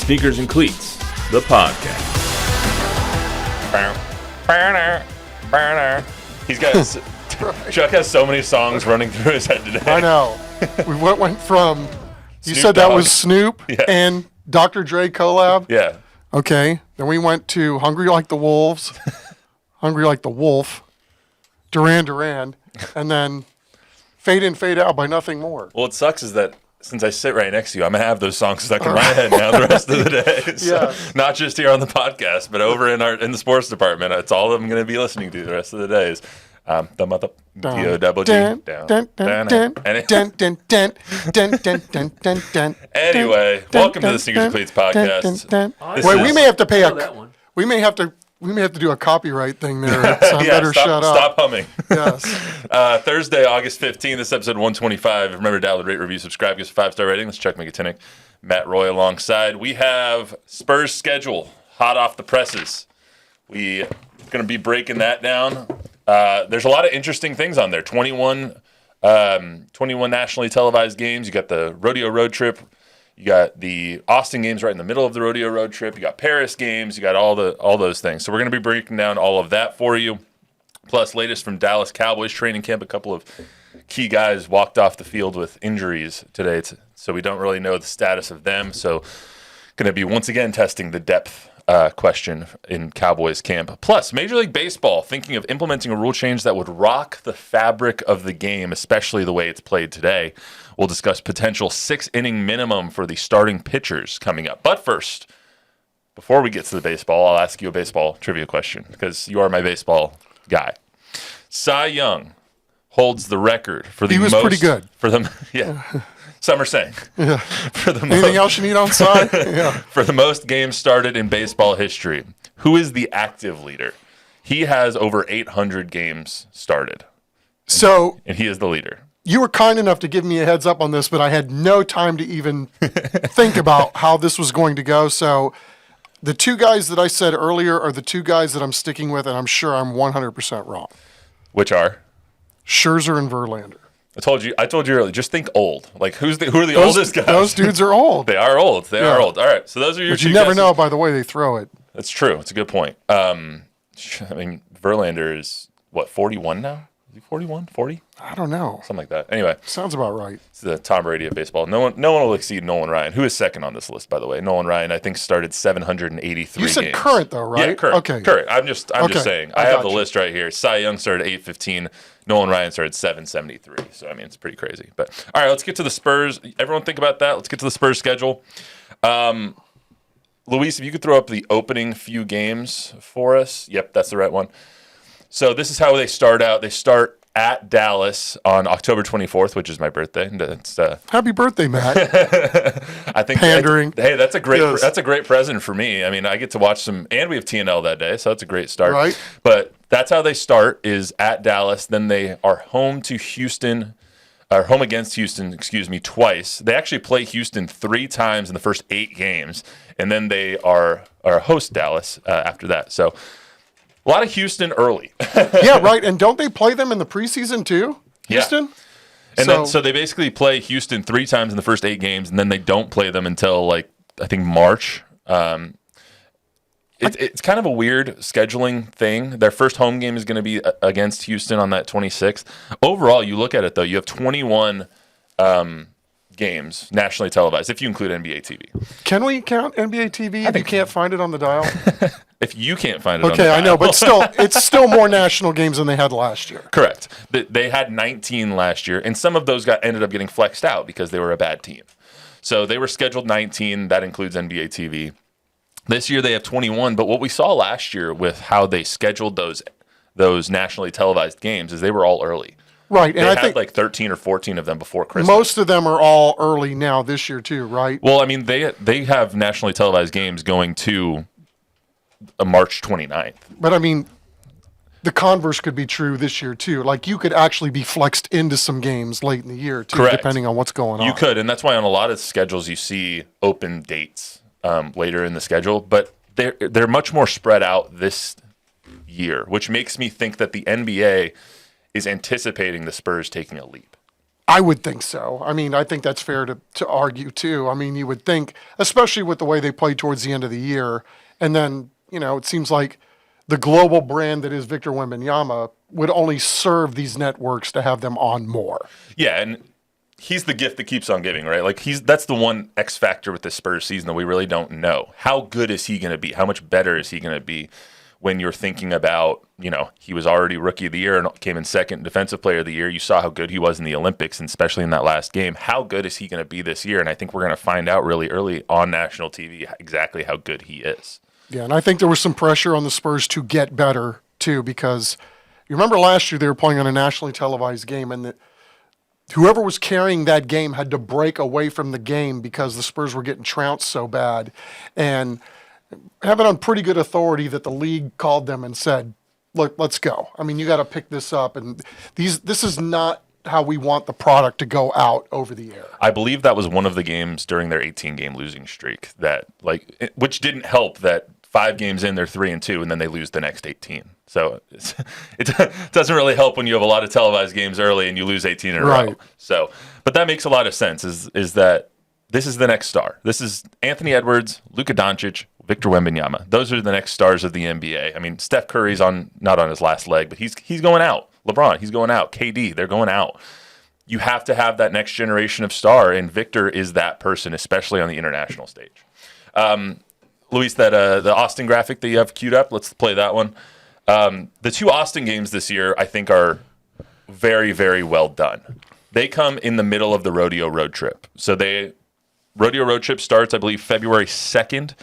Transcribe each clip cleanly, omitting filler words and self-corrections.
Sneakers and Cleats, the podcast. He's got Chuck has so many songs running through his head today. I know. We went from you Snoop said Dogg. that was Snoop and Dr. Dre collab. Yeah. Okay. Then we went to Hungry Like the Wolves, Hungry Like the Wolf, Duran Duran, and then Fade In, Fade Out by Nothing More. Well, what sucks is that since I sit right next to you, I'm going to have those songs stuck in my head now the rest of the day. So, Yes. Not just here on the podcast, but over in the sports department. It's all I'm going to be listening to the rest of the days. The mother D-O-double-G. Anyway, welcome to the Sneakers and Cleats podcast. We may have to pay we may have to do a copyright thing there. So I better shut up. Stop humming. Yes. Thursday, August 15th, this is episode 125. Remember to download, rate, review, subscribe, give us a 5-star rating. Let's check Miketinac, Matt Roy alongside. We have Spurs Schedule, hot off the presses. We are going to be breaking that down. There's a lot of interesting things on there. 21 nationally televised games. You got the Rodeo Road Trip. You got the Austin games right in the middle of the Rodeo Road Trip. You got Paris games. You got all those things. So we're going to be breaking down all of that for you. Plus, latest from Dallas Cowboys training camp. A couple of key guys walked off the field with injuries today, so we don't really know the status of them. So going to be once again testing the depth question in Cowboys camp. Plus, Major League Baseball thinking of implementing a rule change that would rock the fabric of the game, especially the way it's played today. We'll discuss potential 6-inning minimum for the starting pitchers coming up. But first, before we get to the baseball, I'll ask you a baseball trivia question because you are my baseball guy. Cy Young holds the record for the most. He was pretty good. For them, yeah. Some are saying. Yeah. For the Anything else you need on side? Yeah. For the most games started in baseball history, who is the active leader? He has over 800 games started. So, and he is the leader. You were kind enough to give me a heads up on this, but I had no time to even think about how this was going to go. So, the two guys that I said earlier are the two guys that I'm sticking with, and I'm sure I'm 100% wrong. Which are? Scherzer and Verlander. I told you earlier. Just think old. Like who are the oldest guys? Those dudes are old. They are old. They are old. All right. So those are your. But you never know by the way they throw it. That's true. It's a good point. I mean, Verlander is what 41 now? Is he 41? 40? I don't know. Something like that. Anyway, sounds about right. It's the Tom Brady of baseball. No one will exceed Nolan Ryan, who is second on this list, by the way. Nolan Ryan, I think, started 783 You said games. current though, right? Yeah, current. Okay. Current. I'm just saying. I have the you. list right here. Cy Young started 815. Nolan Ryan started 773. So I mean, it's pretty crazy. But all right, let's get to the Spurs. Everyone think about that. Let's get to the Spurs schedule. Luis, if you could throw up the opening few games for us. Yep, that's the right one. So this is how they start out. They start at Dallas on October 24th, which is my birthday. Happy birthday, Matt. I think pandering. Hey, that's a great present for me. I mean, I get to watch some, and we have TNL that day, so that's a great start. Right. But that's how they start is at Dallas. Then they are home against Houston, twice. They actually play Houston 3 times in the first 8 games, and then they are host Dallas after that. So a lot of Houston early. Yeah, right. And don't they play them in the preseason too? Houston? Yeah. And so they basically play Houston 3 times in the first 8 games, and then they don't play them until I think March. It's kind of a weird scheduling thing. Their first home game is going to be against Houston on that 26th. Overall, you look at it though, you have 21 games nationally televised, if you include NBA TV. Can we count NBA TV if you can't find it on the dial? If you can't find it on the dial. Okay, I know, but still, it's still more national games than they had last year. Correct. They had 19 last year, and some of those ended up getting flexed out because they were a bad team. So they were scheduled 19. That includes NBA TV. This year they have 21, but what we saw last year with how they scheduled those nationally televised games is they were all early. Right, and I think like 13 or 14 of them before Christmas. Most of them are all early now this year too, right? Well, I mean, they have nationally televised games going to March 29th. But I mean, the converse could be true this year too. Like you could actually be flexed into some games late in the year too, Correct. Depending on what's going on. You could, and that's why on a lot of schedules you see open dates later in the schedule, but they're much more spread out this year, which makes me think that the NBA is anticipating the Spurs taking a leap. I would think so. I mean, I think that's fair to argue too. I mean, you would think, especially with the way they played towards the end of the year, and then, it seems like the global brand that is Victor Wembanyama would only serve these networks to have them on more. Yeah, and he's the gift that keeps on giving, right? Like that's the one X factor with the Spurs season that we really don't know. How good is he going to be? How much better is he going to be when you're thinking about, he was already Rookie of the Year and came in second Defensive Player of the Year. You saw how good he was in the Olympics, and especially in that last game. How good is he going to be this year? And I think we're going to find out really early on national TV exactly how good he is. Yeah, and I think there was some pressure on the Spurs to get better too, because you remember last year they were playing on a nationally televised game, and whoever was carrying that game had to break away from the game because the Spurs were getting trounced so bad. And have it on pretty good authority that the league called them and said, look, let's go. I mean, you got to pick this up. And this is not how we want the product to go out over the air. I believe that was one of the games during their 18-game losing streak which didn't help that 5 games in, they're 3-2, and then they lose the next 18. So it doesn't really help when you have a lot of televised games early and you lose 18 in a row. So, but that makes a lot of sense is that this is the next star. This is Anthony Edwards, Luka Doncic, Victor Wembanyama. Those are the next stars of the NBA. I mean, Steph Curry's not on his last leg, but he's going out. LeBron, he's going out. KD, they're going out. You have to have that next generation of star, and Victor is that person, especially on the international stage. Luis, the Austin graphic that you have queued up, let's play that one. The 2 Austin games this year, I think, are very, very well done. They come in the middle of the Rodeo Road Trip. So Rodeo Road Trip starts, I believe, February 2nd.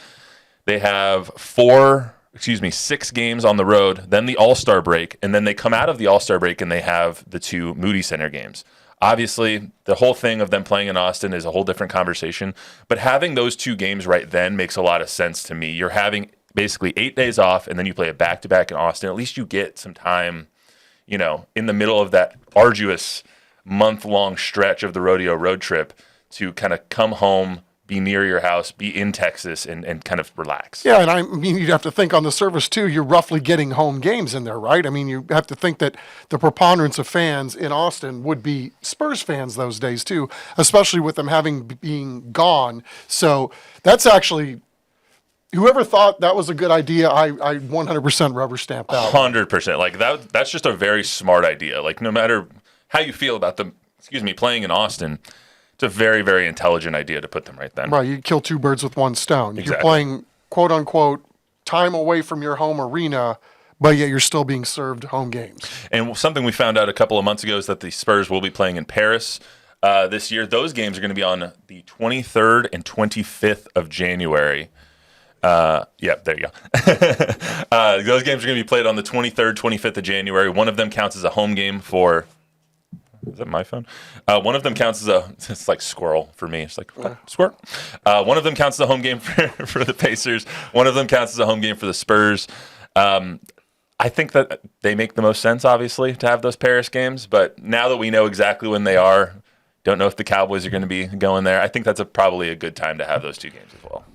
They have 6 games on the road, then the All-Star break, and then they come out of the All-Star break and they have the 2 Moody Center games. Obviously, the whole thing of them playing in Austin is a whole different conversation, but having those 2 games right then makes a lot of sense to me. You're having basically 8 days off, and then you play a back-to-back in Austin. At least you get some time, in the middle of that arduous month-long stretch of the Rodeo Road Trip to kind of come home, be near your house, be in Texas, and kind of relax. Yeah, and I mean, you'd have to think on the surface, too, you're roughly getting home games in there, right? I mean, you have to think that the preponderance of fans in Austin would be Spurs fans those days, too, especially with them being gone. So that's actually, whoever thought that was a good idea, I 100% rubber stamped out. 100%. Like, that's just a very smart idea. Like, no matter how you feel about them, playing in Austin, it's a very, very intelligent idea to put them right then. Right, you kill 2 birds with 1 stone. Exactly. You're playing, quote unquote, time away from your home arena, but yet you're still being served home games. And something we found out a couple of months ago is that the Spurs will be playing in Paris this year. Those games are going to be on the 23rd and 25th of January. There you go. Those games are going to be played on the 23rd, 25th of January. One of them counts as a home game for... Is that my phone? One of them counts as it's like squirrel for me. It's like, squirrel. One of them counts as a home game for the Pacers. One of them counts as a home game for the Spurs. I think that they make the most sense, obviously, to have those Paris games. But now that we know exactly when they are, don't know if the Cowboys are going to be going there, I think that's probably a good time to have those 2 games as well.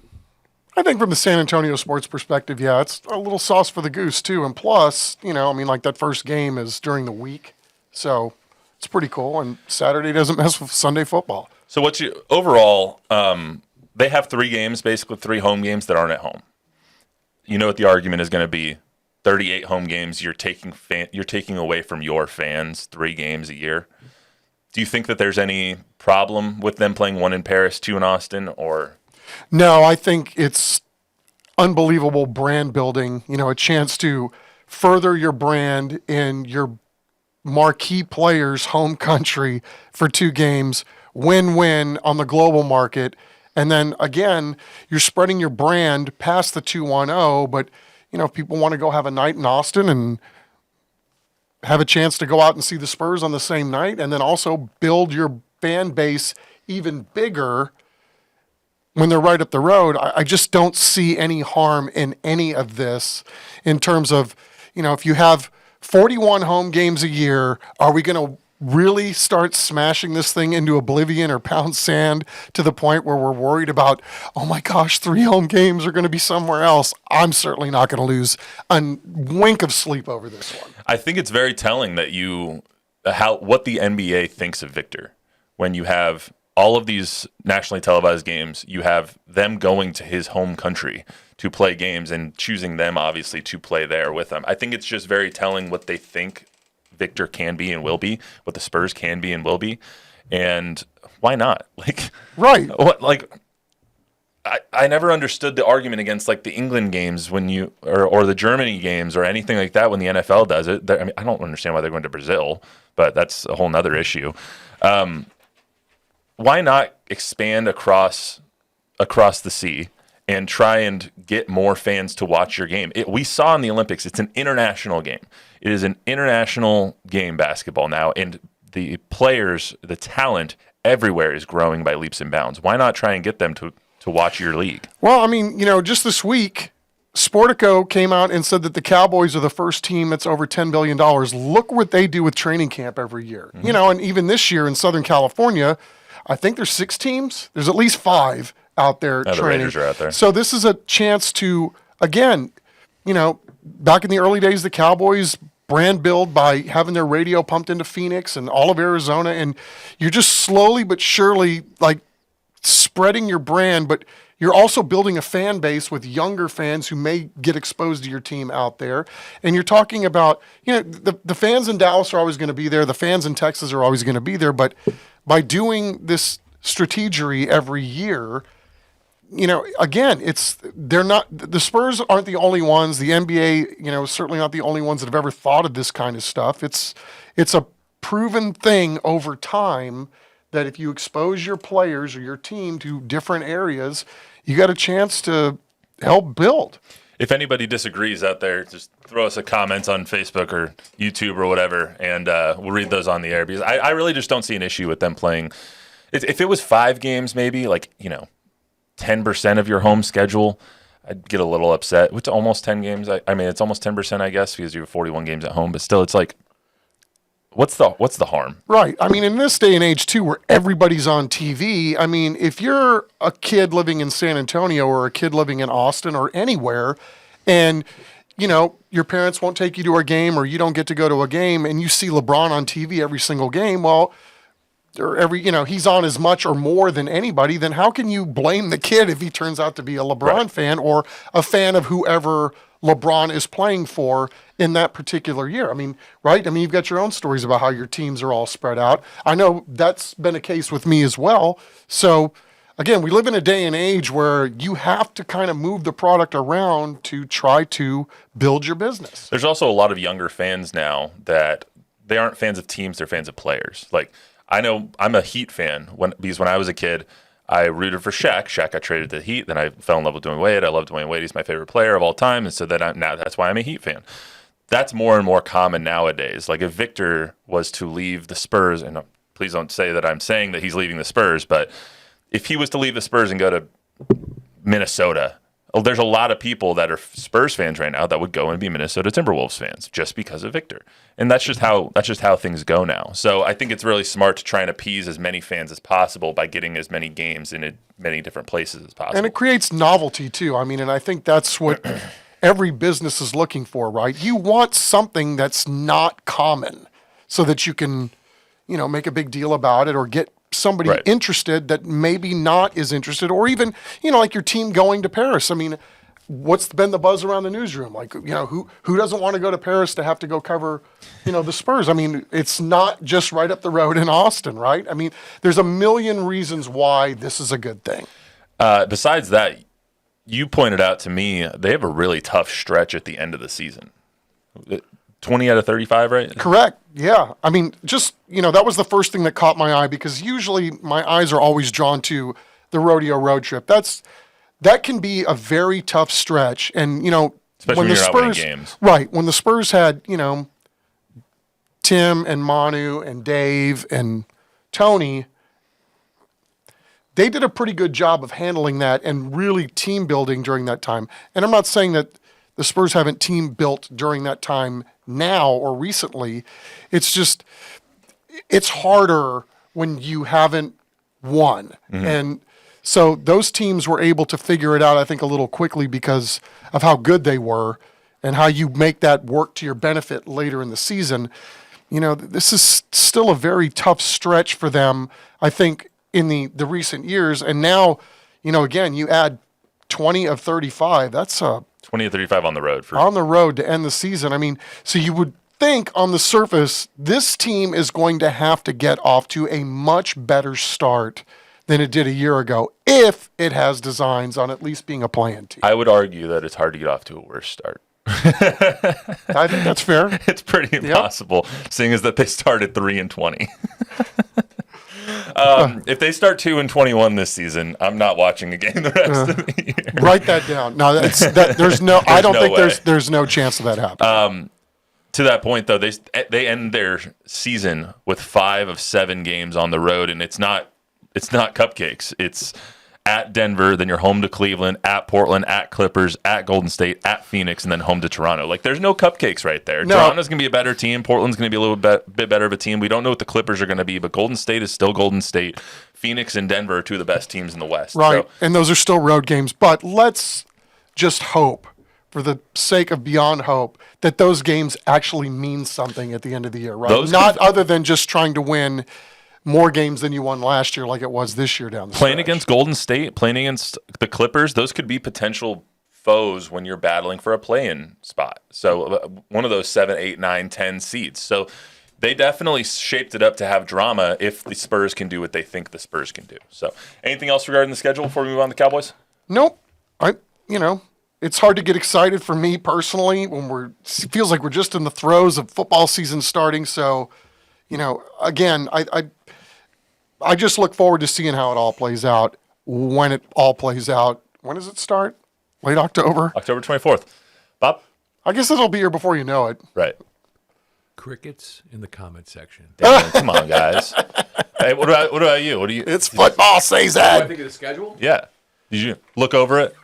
I think from the San Antonio sports perspective, yeah, it's a little sauce for the goose, too. And plus, that first game is during the week. So... it's pretty cool, and Saturday doesn't mess with Sunday football. So overall, they have 3 games, basically 3 home games that aren't at home. You know what the argument is going to be? 38 home games. You're taking away from your fans 3 games a year. Do you think that there's any problem with them playing 1 in Paris, 2 in Austin, or? No, I think it's unbelievable brand building. A chance to further your brand in your marquee players' home country for 2 games, win-win on the global market. And then, again, you're spreading your brand past the 2-1-0, but, if people want to go have a night in Austin and have a chance to go out and see the Spurs on the same night, and then also build your fan base even bigger when they're right up the road, I just don't see any harm in any of this in terms of, if you have 41 home games a year, are we going to really start smashing this thing into oblivion or pound sand to the point where we're worried about, oh my gosh, 3 home games are going to be somewhere else? I'm certainly not going to lose a wink of sleep over this one. I think it's very telling that what the NBA thinks of Victor. when you have all of these nationally televised games, you have them going to his home country to play games and choosing them, obviously, to play there with them. I think it's just very telling what they think Victor can be and will be, what the Spurs can be and will be. And why not? Right. I never understood the argument against like the England games when you or the Germany games or anything like that when the NFL does it. I mean, I don't understand why they're going to Brazil, but that's a whole nother issue. Why not expand across the sea and try and get more fans to watch your game? We saw in the Olympics, it's an international game. It is an international game, basketball now, and the players, the talent everywhere is growing by leaps and bounds. Why not try and get them to watch your league? Well, I mean, just this week, Sportico came out and said that the Cowboys are the first team that's over $10 billion. Look what they do with training camp every year. Mm-hmm. And even this year in Southern California, I think there's 6 teams. There's at least 5 out there training. The Raiders are out there. So this is a chance to, again, back in the early days, the Cowboys brand build by having their radio pumped into Phoenix and all of Arizona, and you're just slowly but surely spreading your brand, but you're also building a fan base with younger fans who may get exposed to your team out there. And you're talking about, the fans in Dallas are always going to be there. The fans in Texas are always going to be there. But by doing this strategery every year, again, the Spurs aren't the only ones. The NBA, certainly not the only ones that have ever thought of this kind of stuff. It's a proven thing over time that if you expose your players or your team to different areas, you got a chance to help build. If anybody disagrees out there, just throw us a comment on Facebook or YouTube or whatever, and we'll read those on the air, because I really just don't see an issue with them playing. If it was 5 games, maybe 10% of your home schedule, I'd get a little upset. It's almost 10 games. I mean, it's almost 10%, I guess, because you have 41 games at home, but still, it's like, what's the harm? Right. I mean, in this day and age, too, where everybody's on TV, I mean, if you're a kid living in San Antonio or a kid living in Austin or anywhere, and, your parents won't take you to a game or you don't get to go to a game, and you see LeBron on TV every single game, well, or he's on as much or more than anybody, then how can you blame the kid if he turns out to be a LeBron fan or a fan of whoever LeBron is playing for in that particular year? I mean, right? I mean, you've got your own stories about how your teams are all spread out. I know that's been a case with me as well. So, again, we live in a day and age where you have to kind of move the product around to try to build your business. There's also a lot of younger fans now that they aren't fans of teams, they're fans of players. Like, I know I'm a Heat fan because when I was a kid, I rooted for Shaq. Shaq got traded to the Heat. Then I fell in love with Dwayne Wade. I love Dwayne Wade. He's my favorite player of all time. And so now that's why I'm a Heat fan. That's more and more common nowadays. Like if Victor was to leave the Spurs, and please don't say that I'm saying that he's leaving the Spurs, but if he was to leave the Spurs and go to Minnesota, there's a lot of people that are Spurs fans right now that would go and be Minnesota Timberwolves fans just because of Victor. And that's just how things go now. So I think it's really smart to try and appease as many fans as possible by getting as many games in many different places as possible. And it creates novelty too. I mean, and I think that's what every business is looking for, right? You want something that's not common so that you can, make a big deal about it or get somebody interested that maybe not is interested, or even, like your team going to Paris. I mean, what's been the buzz around the newsroom? Like, who doesn't want to go to Paris to have to go cover, the Spurs? I mean, it's not just right up the road in Austin, right? I mean, there's a million reasons why this is a good thing. Besides that, you pointed out to me they have a really tough stretch at the end of the season. 20 out of 35, right? Correct. Yeah. I mean, just, that was the first thing that caught my eye, because usually my eyes are always drawn to the Rodeo Road Trip. That can be a very tough stretch. And, especially when you're not winning games. Right. When the Spurs had, Tim and Manu and Dave and Tony, they did a pretty good job of handling that and really team building during that time. And I'm not saying that the Spurs haven't team built during that time now or recently. It's just, it's harder when you haven't won. Mm-hmm. And so those teams were able to figure it out, I think, a little quickly because of how good they were and how you make that work to your benefit later in the season. this is still a very tough stretch for them, I think, in the recent years. And now, again, you add 20 of 35. That's 20 of 35 on the road. On the road to end the season. I mean, so you would think on the surface, this team is going to have to get off to a much better start than it did a year ago, if it has designs on at least being a play-in team. I would argue that it's hard to get off to a worse start. I think that's fair. It's pretty impossible, seeing as that they started 3-20. If they start 2-21 this season, I'm not watching a game the rest of the year. Write that down. No, there's no. I don't think there's no chance of that happening. To that point, though, they end their season with 5 of 7 games on the road, and it's not cupcakes. It's at Denver, then you're home to Cleveland, at Portland, at Clippers, at Golden State, at Phoenix, and then home to Toronto. Like, there's no cupcakes right there. No. Toronto's going to be a better team. Portland's going to be a little bit better of a team. We don't know what the Clippers are going to be, but Golden State is still Golden State. Phoenix and Denver are two of the best teams in the West. Right, and those are still road games. But let's just hope, for the sake of beyond hope, that those games actually mean something at the end of the year, right? Not other than just trying to win more games than you won last year, like it was this year down the Playing stretch. against Golden State, playing against the Clippers, those could be potential foes when you're battling for a play-in spot. So one of those 7, 8, 9, 10 seeds. So they definitely shaped it up to have drama if the Spurs can do what they think the Spurs can do. So anything else regarding the schedule before we move on to the Cowboys? Nope. It's hard to get excited for me personally when it feels like we're just in the throes of football season starting. So, again, I just look forward to seeing how it all plays out when it all plays out. When does it start? Late October? October 24th. Bob? I guess it'll be here before you know it. Right. Crickets in the comment section. Damn, come on, guys. Hey, what about you? It's football season. What do I think of the schedule? Yeah. Did you look over it?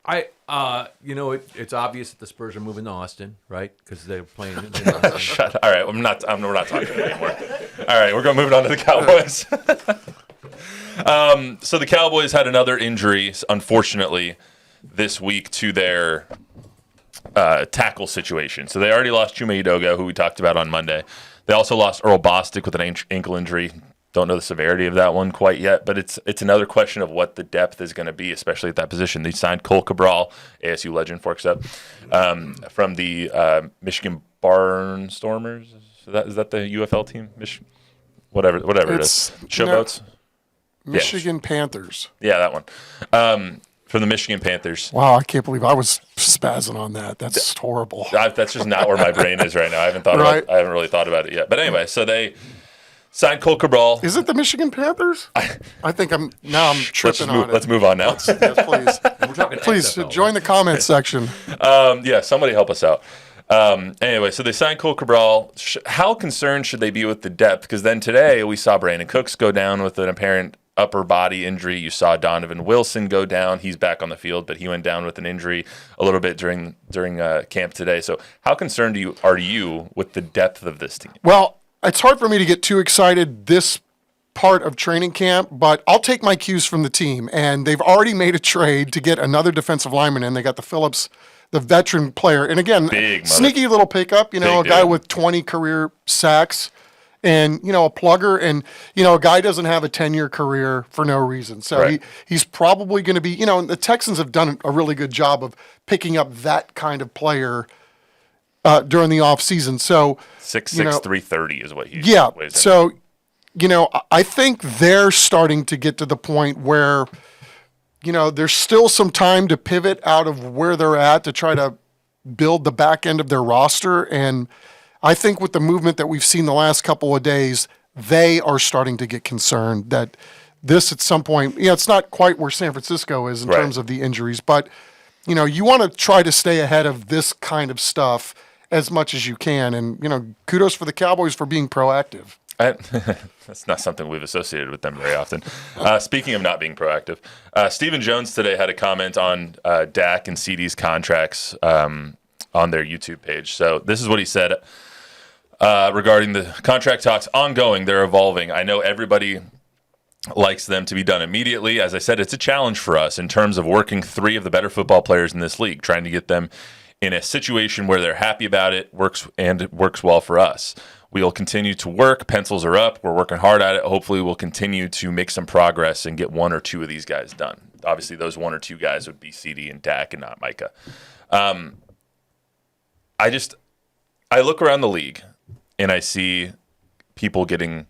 It's obvious that the Spurs are moving to Austin, right? Because they're playing in Austin. Shut up. All right, we're not talking anymore. All right, we're going to move on to the Cowboys. So the Cowboys had another injury, unfortunately, this week to their tackle situation. So they already lost Chuma Edoga, who we talked about on Monday. They also lost Earl Bostic with an ankle injury. Don't know the severity of that one quite yet, but it's another question of what the depth is going to be, especially at that position. They signed Cole Cabral, ASU legend, forks up, from the Michigan Barnstormers. Is that the UFL team? Whatever it is. Showboats? Michigan Panthers. Yeah, that one. From the Michigan Panthers. Wow, I can't believe I was spazzing on that. That's horrible. That's just not where my brain is right now. I haven't really thought about it yet. But anyway, so they signed Cole Cabral. Is it the Michigan Panthers? I think I'm tripping on it. Let's move on now. Yes, please. We're talking Please XFL, join the comment section. Yeah, somebody help us out. Anyway, so they signed Cole Cabral. How concerned should they be with the depth? Because then today we saw Brandon Cooks go down with an apparent upper body injury. You saw Donovan Wilson go down. He's back on the field, but he went down with an injury a little bit during camp today. So how concerned are you with the depth of this team? Well, it's hard for me to get too excited this part of training camp, but I'll take my cues from the team. And they've already made a trade to get another defensive lineman in. They got the Phillips, the veteran player. And again, sneaky little pickup, a guy with 20 career sacks and, a plugger. And, a guy doesn't have a 10-year career for no reason. So right. he's probably going to be, the Texans have done a really good job of picking up that kind of player during the offseason. So 6'6", 330 is what he weighs in. So, I think they're starting to get to the point where, there's still some time to pivot out of where they're at to try to build the back end of their roster. And I think with the movement that we've seen the last couple of days, they are starting to get concerned that this at some point, it's not quite where San Francisco is in terms of the injuries, but, you want to try to stay ahead of this kind of stuff as much as you can. And, kudos for the Cowboys for being proactive. That's not something we've associated with them very often. Speaking of not being proactive, Stephen Jones today had a comment on Dak and CeeDee's contracts on their YouTube page. So this is what he said regarding the contract talks ongoing. They're evolving. I know everybody likes them to be done immediately. As I said, it's a challenge for us in terms of working 3 of the better football players in this league, trying to get them in a situation where they're happy about it, works well for us. We'll continue to work. Pencils are up. We're working hard at it. Hopefully, we'll continue to make some progress and get one or two of these guys done. Obviously, those one or two guys would be CeeDee and Dak and not Micah. I look around the league and I see people getting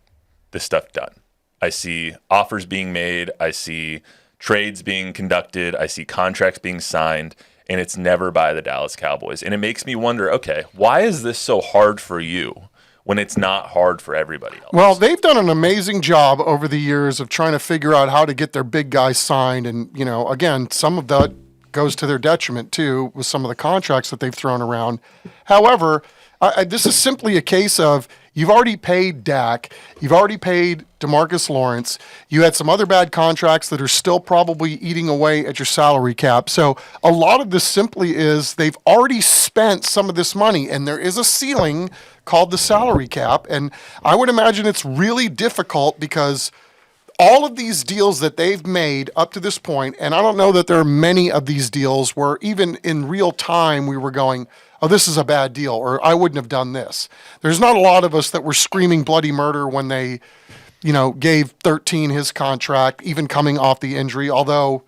this stuff done. I see offers being made. I see trades being conducted. I see contracts being signed, and it's never by the Dallas Cowboys. And it makes me wonder, okay, why is this so hard for you when it's not hard for everybody else? Well, they've done an amazing job over the years of trying to figure out how to get their big guys signed. And, again, some of that goes to their detriment, too, with some of the contracts that they've thrown around. However, this is simply a case of you've already paid Dak. You've already paid DeMarcus Lawrence. You had some other bad contracts that are still probably eating away at your salary cap. So a lot of this simply is they've already spent some of this money, and there is a ceiling called the salary cap. And I would imagine it's really difficult because all of these deals that they've made up to this point, and I don't know that there are many of these deals where even in real time we were going, oh, this is a bad deal, or I wouldn't have done this. There's not a lot of us that were screaming bloody murder when they, gave 13 his contract, even coming off the injury. Although,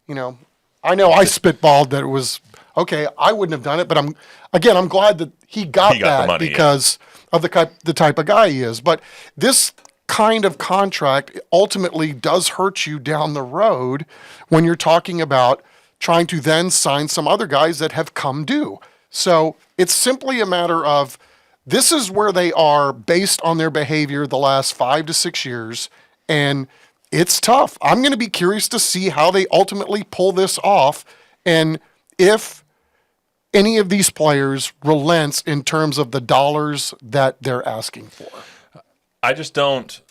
I know I spitballed that it was, okay, I wouldn't have done it, but I'm glad that he got that the money, because of the type of guy he is. But this kind of contract ultimately does hurt you down the road when you're talking about trying to then sign some other guys that have come due. So it's simply a matter of this is where they are based on their behavior the last 5 to 6 years, and it's tough. I'm going to be curious to see how they ultimately pull this off and if any of these players relents in terms of the dollars that they're asking for. I just don't.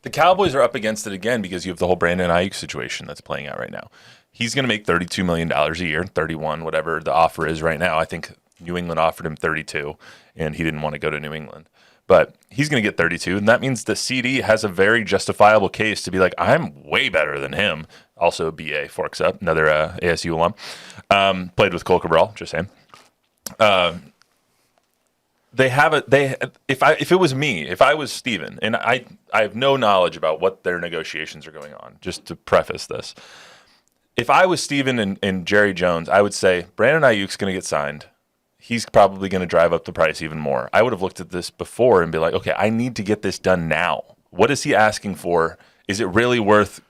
The Cowboys are up against it again because you have the whole Brandon Aiyuk situation that's playing out right now. He's going to make $32 million a year, 31, whatever the offer is right now. I think New England offered him 32, and he didn't want to go to New England. But he's going to get 32, and that means the CeeDee has a very justifiable case to be like, I'm way better than him. Also, BA Forks Up, another ASU alum. Played with Cole Cabral, just saying. If it was me, if I was Steven, and I have no knowledge about what their negotiations are going on, just to preface this. If I was Steven and Jerry Jones, I would say Brandon Ayuk's going to get signed. He's probably going to drive up the price even more. I would have looked at this before and be like, okay, I need to get this done now. What is he asking for? Is it really worth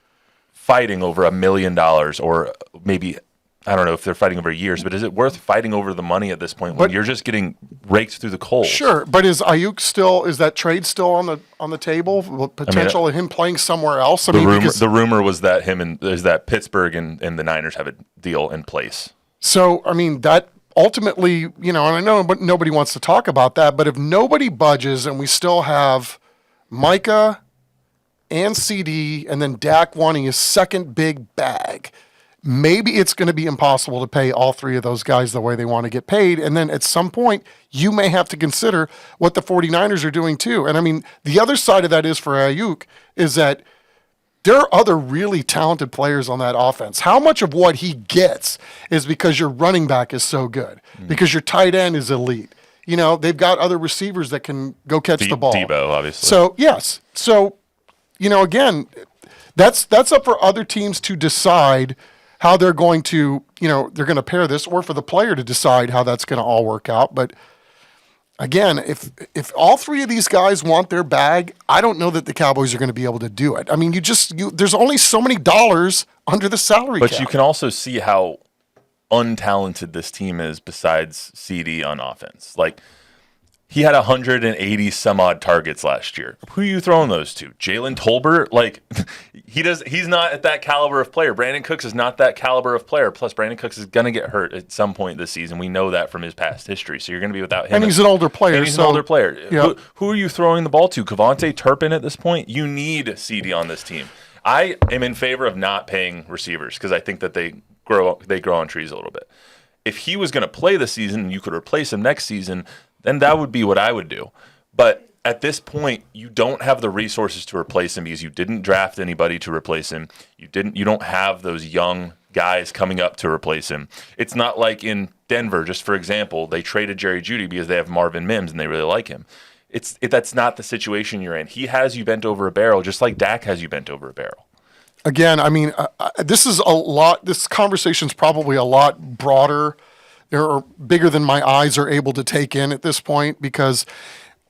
fighting over $1 million, or maybe, I don't know if they're fighting over years, but is it worth fighting over the money at this point when you're just getting raked through the coals? Sure, but is that trade still on the table? Potential of him playing somewhere else? The rumor was that that Pittsburgh and the Niners have a deal in place. So, that ultimately, and I know nobody wants to talk about that, but if nobody budges and we still have Micah and CeeDee and then Dak wanting his second big bag, maybe it's going to be impossible to pay all three of those guys the way they want to get paid. And then at some point, you may have to consider what the 49ers are doing too. And the other side of that is for Aiyuk is that there are other really talented players on that offense. How much of what he gets is because your running back is so good, because your tight end is elite. They've got other receivers that can go catch the ball. Debo, obviously. So, yes. So, again, that's up for other teams to decide how they're going to, they're going to pair this, or for the player to decide how that's going to all work out. But again, if all three of these guys want their bag, I don't know that the Cowboys are going to be able to do it. There's only so many dollars under the salary cap. But you can also see how untalented this team is besides CeeDee on offense. Like, he had 180 some odd targets last year. Who are you throwing those to? Jalen Tolbert? Like, he's not at that caliber of player. Brandon Cooks is not that caliber of player. Plus, Brandon Cooks is going to get hurt at some point this season. We know that from his past history. So you're going to be without him. And he's an older player. Yep. Who are you throwing the ball to? Kevontae Turpin at this point? You need CeeDee on this team. I am in favor of not paying receivers because I think that they grow on trees a little bit. If he was going to play this season and you could replace him next season, then that would be what I would do. But at this point, you don't have the resources to replace him because you didn't draft anybody to replace him. You don't have those young guys coming up to replace him. It's not like in Denver, just for example, they traded Jerry Jeudy because they have Marvin Mims and they really like him. That's not the situation you're in. He has you bent over a barrel, just like Dak has you bent over a barrel. Again, I mean, this is a lot. This conversation's probably a lot broader or bigger than my eyes are able to take in at this point because,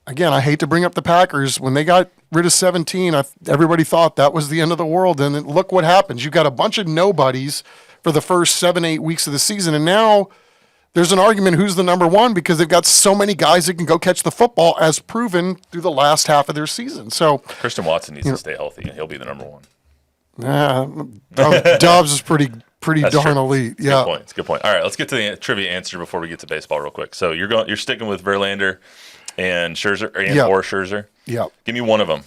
again, I hate to bring up the Packers. When they got rid of 17, everybody thought that was the end of the world. And then look what happens. You've got a bunch of nobodies for the first 7-8 weeks of the season. And now there's an argument who's the number one because they've got so many guys that can go catch the football as proven through the last half of their season. So Christian Watson needs to stay healthy and he'll be the number one. Dobbs is pretty That's darn true. elite. It's a Yeah. Good point. It's a good point. All right, let's get to the trivia answer before we get to baseball real quick. So you're sticking with Verlander and Scherzer or Scherzer. Yeah. Give me one of them.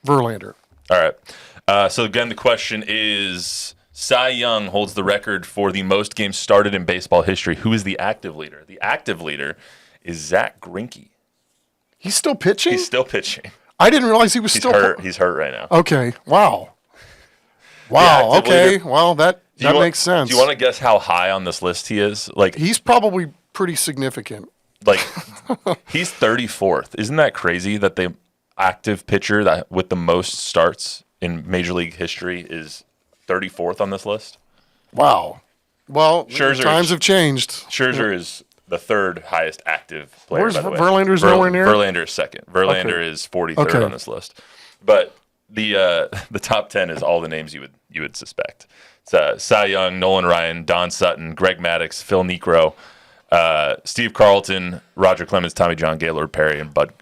Verlander. All right. So again, the question is: Cy Young holds the record for the most games started in baseball history. Who is the active leader? The active leader is Zach Greinke. He's still pitching? He's still pitching. I didn't realize he was He's still hurt. He's hurt right now. Okay. Wow. Yeah, Okay. Well, that makes sense. Do you want to guess how high on this list he is? Like He's probably pretty significant. Like he's 34th. Isn't that crazy that the active pitcher that with the most starts in Major League history is 34th on this list? Wow. Well, Scherzer- times have changed. Scherzer is the third highest active player. Where's by the way. Verlander's nowhere near? Verlander is second. Verlander is 43rd on this list. But the top 10 is all the names you would suspect. It's Cy Young, Nolan Ryan, Don Sutton, Greg Maddux, Phil Niekro, Steve Carlton, Roger Clemens, Tommy John, Gaylord Perry, and Pud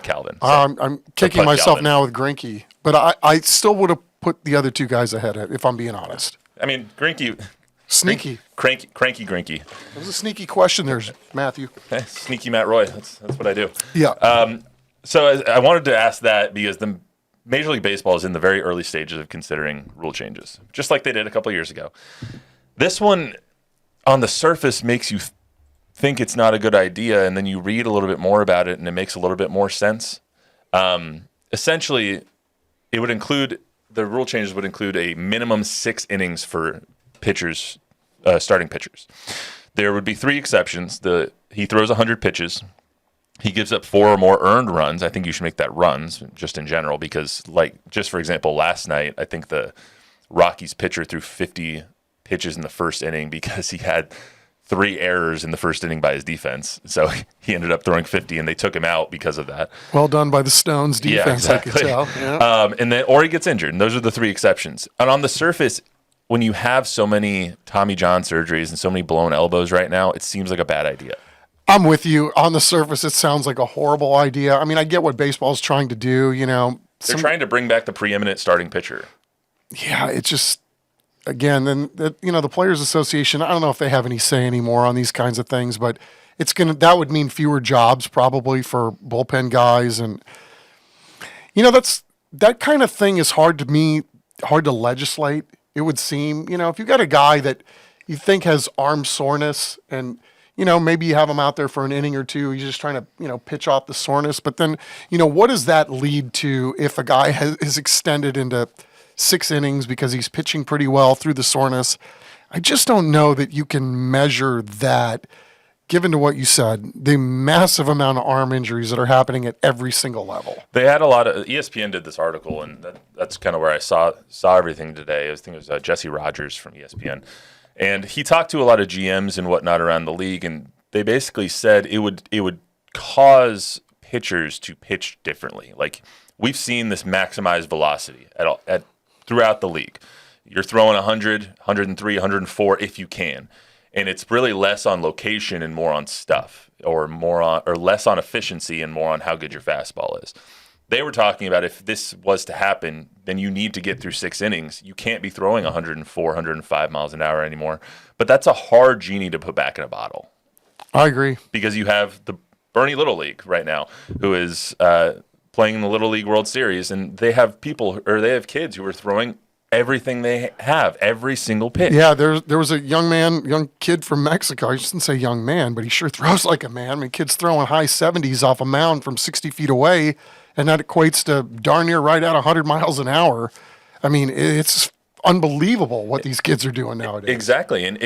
Calvin. I'm kicking Pud myself Calvin. now with Greinke, but I still would have put the other two guys ahead, if I'm being honest. I mean, Greinke. Sneaky. Cranky Greinke. That was a sneaky question there, Matthew. Sneaky Matt Roy. That's what I do. Yeah. So I wanted to ask that because the Major League Baseball is in the very early stages of considering rule changes, just like they did a couple years ago. This one, on the surface, makes you think it's not a good idea, and then you read a little bit more about it, and it makes a little bit more sense. Essentially, it would include the rule changes would include a minimum 6 innings for pitchers, starting pitchers. There would be 3 exceptions. He throws 100 pitches. He gives up 4 or more earned runs. I think you should make that runs just in general because, just for example, last night, I think the Rockies pitcher threw 50 pitches in the first inning because he had 3 errors in the first inning by his defense. So he ended up throwing 50, and they took him out because of that. Well done by the Stones defense, yeah, exactly. I could tell. Yeah. Or he gets injured, and those are the 3 exceptions. And on the surface, when you have so many Tommy John surgeries and so many blown elbows right now, it seems like a bad idea. I'm with you. On the surface, it sounds like a horrible idea. I mean, I get what baseball's trying to do, They're trying to bring back the preeminent starting pitcher. Yeah, it's just, again, then the Players Association, I don't know if they have any say anymore on these kinds of things, but that would mean fewer jobs probably for bullpen guys. And, that kind of thing is hard to legislate, it would seem. If you've got a guy that you think has arm soreness and, maybe you have him out there for an inning or two. He's just trying to, pitch off the soreness. But then, what does that lead to if a guy is extended into 6 innings because he's pitching pretty well through the soreness? I just don't know that you can measure that, given to what you said, the massive amount of arm injuries that are happening at every single level. They had a lot of ESPN did this article, and that's kind of where I saw everything today. I think it was Jesse Rogers from ESPN. And he talked to a lot of GMs and whatnot around the league, and they basically said it would cause pitchers to pitch differently. Like we've seen this maximized velocity throughout the league. You're throwing 100, 103, 104 if you can, and it's really less on location and more on stuff, or less on efficiency and more on how good your fastball is. They were talking about if this was to happen, then you need to get through 6 innings. You can't be throwing 104, 105 miles an hour anymore. But that's a hard genie to put back in a bottle. I agree. Because you have the Bernie Little League right now who is playing in the Little League World Series, and they have kids who are throwing everything they have, every single pitch. Yeah, there was a young kid from Mexico. I shouldn't say young man, but he sure throws like a man. I mean, kid's throwing high 70s off a mound from 60 feet away, and that equates to darn near right at 100 miles an hour. I mean, it's unbelievable what these kids are doing nowadays. Exactly, and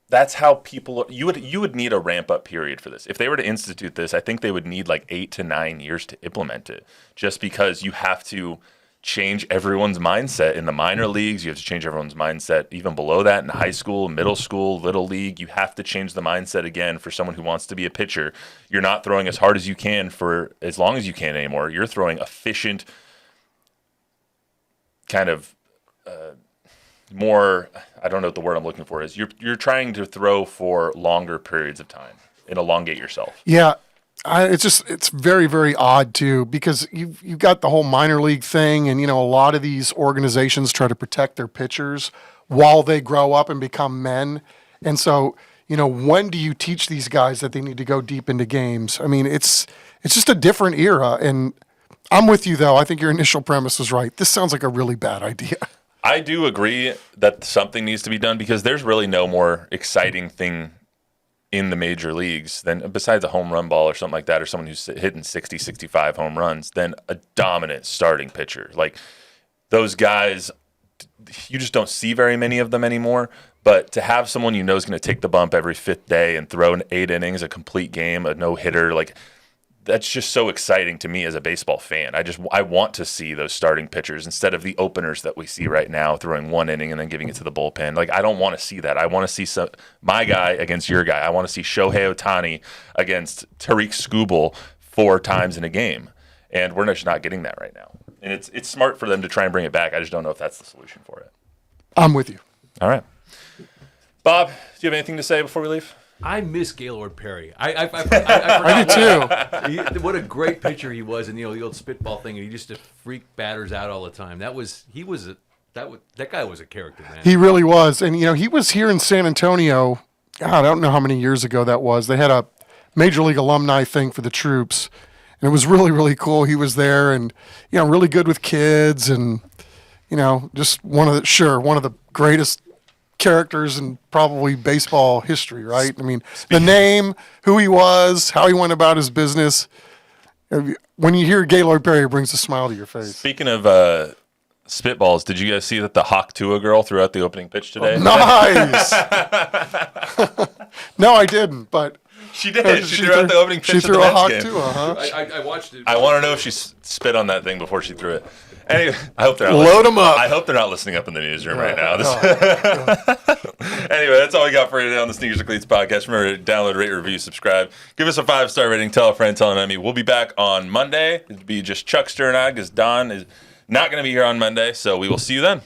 that's how people you would need a ramp up period for this. If they were to institute this, I think they would need like 8 to 9 years to implement it, just because you have to change everyone's mindset in the minor leagues. You have to change everyone's mindset even below that in high school, middle school, little league. You have to change the mindset again for someone who wants to be a pitcher. You're not throwing as hard as you can for as long as you can anymore. You're throwing efficient, kind of more, I don't know what the word I'm looking for is. You're trying to throw for longer periods of time and elongate yourself. Yeah. It's very, very odd too, because you've got the whole minor league thing, and a lot of these organizations try to protect their pitchers while they grow up and become men. And so, when do you teach these guys that they need to go deep into games? I mean, it's just a different era. And I'm with you though. I think your initial premise was right. This sounds like a really bad idea. I do agree that something needs to be done, because there's really no more exciting thing in the major leagues than, besides a home run ball or something like that, or someone who's hitting 60, 65 home runs, than a dominant starting pitcher. Like, those guys, you just don't see very many of them anymore. But to have someone is going to take the bump every fifth day and throw in 8 innings, a complete game, a no-hitter, like, that's just so exciting to me as a baseball fan. I want to see those starting pitchers instead of the openers that we see right now, throwing 1 inning and then giving it to the bullpen. Like, I don't want to see that. I want to see my guy against your guy. I want to see Shohei Ohtani against Tariq Skubal 4 times in a game. And we're just not getting that right now. And it's smart for them to try and bring it back. I just don't know if that's the solution for it. I'm with you. All right. Bob, do you have anything to say before we leave? I miss Gaylord Perry. I do too. What a great pitcher he was, and the old spitball thing, and he used to freak batters out all the time. That guy was a character, man. He really was. And he was here in San Antonio. God, I don't know how many years ago that was. They had a major league alumni thing for the troops, and it was really, really cool. He was there, and really good with kids, and just one of the greatest characters in probably baseball history, right? I mean, the name, who he was, how he went about his business. When you hear Gaylord Perry, it brings a smile to your face. Speaking of spitballs, did you guys see that the Hawk Tua girl threw out the opening pitch today? Oh, nice! No, I didn't, but... She did. She threw out the opening pitch. She threw a Hawk Tua, huh? I watched it. I want to know if she spit on that thing before she threw it. Anyway, I hope they're not Load them up. I hope they're not listening up in the newsroom right now. Anyway, that's all we got for you today on the Sneakers and Cleats podcast. Remember to download, rate, review, subscribe. Give us a 5-star rating. Tell a friend, tell an enemy. We'll be back on Monday. It'll be just Chuckster and I, because Don is not going to be here on Monday. So we will see you then.